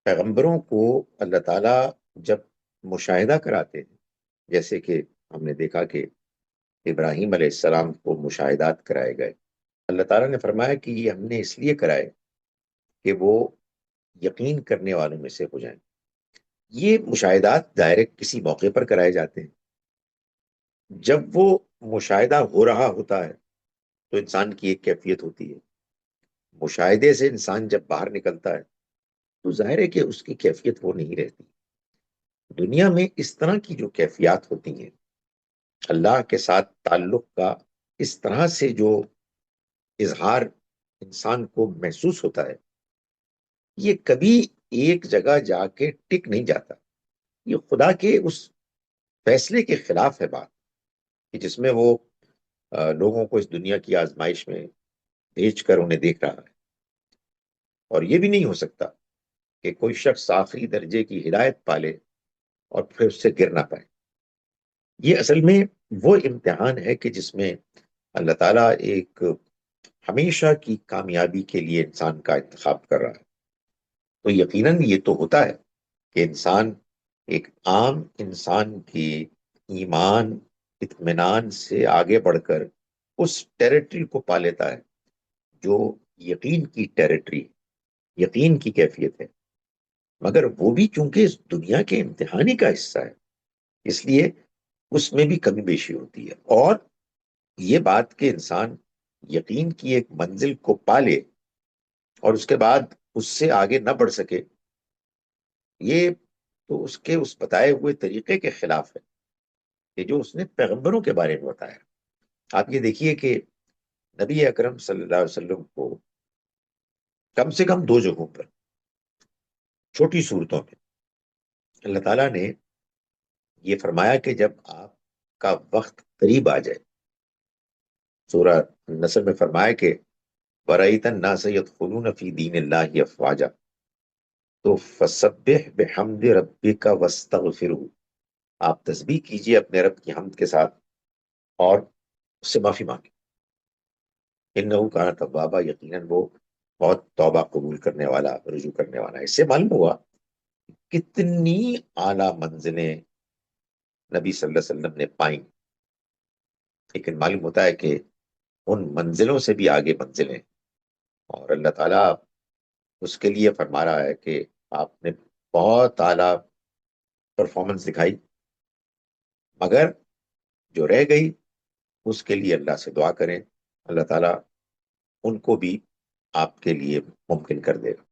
پیغمبروں کو اللہ تعالیٰ جب مشاہدہ کراتے ہیں، جیسے کہ ہم نے دیکھا کہ ابراہیم علیہ السلام کو مشاہدات کرائے گئے، اللہ تعالیٰ نے فرمایا کہ یہ ہم نے اس لیے کرائے کہ وہ یقین کرنے والوں میں سے ہو جائیں۔ یہ مشاہدات ڈائریکٹ کسی موقع پر کرائے جاتے ہیں۔ جب وہ مشاہدہ ہو رہا ہوتا ہے تو انسان کی ایک کیفیت ہوتی ہے، مشاہدے سے انسان جب باہر نکلتا ہے تو ظاہر ہے کہ اس کی کیفیت وہ نہیں رہتی۔ دنیا میں اس طرح کی جو کیفیات ہوتی ہیں، اللہ کے ساتھ تعلق کا اس طرح سے جو اظہار انسان کو محسوس ہوتا ہے، یہ کبھی ایک جگہ جا کے ٹک نہیں جاتا۔ یہ خدا کے اس فیصلے کے خلاف ہے بات، کہ جس میں وہ لوگوں کو اس دنیا کی آزمائش میں بھیج کر انہیں دیکھ رہا ہے۔ اور یہ بھی نہیں ہو سکتا کہ کوئی شخص آخری درجے کی ہدایت پالے اور پھر اس سے گر نہ پائے۔ یہ اصل میں وہ امتحان ہے کہ جس میں اللہ تعالیٰ ایک ہمیشہ کی کامیابی کے لیے انسان کا انتخاب کر رہا ہے۔ تو یقیناً یہ تو ہوتا ہے کہ انسان ایک عام انسان کی ایمان اطمینان سے آگے بڑھ کر اس ٹیریٹری کو پا لیتا ہے جو یقین کی ٹیریٹری، یقین کی کیفیت ہے۔ مگر وہ بھی چونکہ اس دنیا کے امتحانی کا حصہ ہے، اس لیے اس میں بھی کمی بیشی ہوتی ہے۔ اور یہ بات کہ انسان یقین کی ایک منزل کو پالے اور اس کے بعد اس سے آگے نہ بڑھ سکے، یہ تو اس کے اس بتائے ہوئے طریقے کے خلاف ہے کہ جو اس نے پیغمبروں کے بارے میں بتایا۔ آپ یہ دیکھیے کہ نبی اکرم صلی اللہ علیہ وسلم کو کم سے کم دو جگہوں پر چھوٹی صورتوں میں اللہ تعالیٰ نے یہ فرمایا کہ جب آپ کا وقت قریب آ جائے، سورہ نصر میں فرمایا کہ وَرَأَيْتَ النَّاسَ يَدْخُلُونَ فِي دِينِ اللَّهِ أَفْوَاجًا، تو فَسَبِّحْ بِحَمْدِ رَبِّكَ وَاسْتَغْفِرْهُ، آپ تسبیح کیجئے اپنے رب کی حمد کے ساتھ اور اس سے معافی مانگیں۔ انہو کان توابا، یقیناً وہ بہت توبہ قبول کرنے والا، رجوع کرنے والا ہے۔ اس سے معلوم ہوا کتنی اعلیٰ منزلیں نبی صلی اللہ علیہ وسلم نے پائیں، لیکن معلوم ہوتا ہے کہ ان منزلوں سے بھی آگے منزلیں، اور اللہ تعالیٰ اس کے لیے فرما رہا ہے کہ آپ نے بہت اعلیٰ پرفارمنس دکھائی، مگر جو رہ گئی اس کے لیے اللہ سے دعا کریں، اللہ تعالیٰ ان کو بھی آپ کے لیے ممکن کر دے گا۔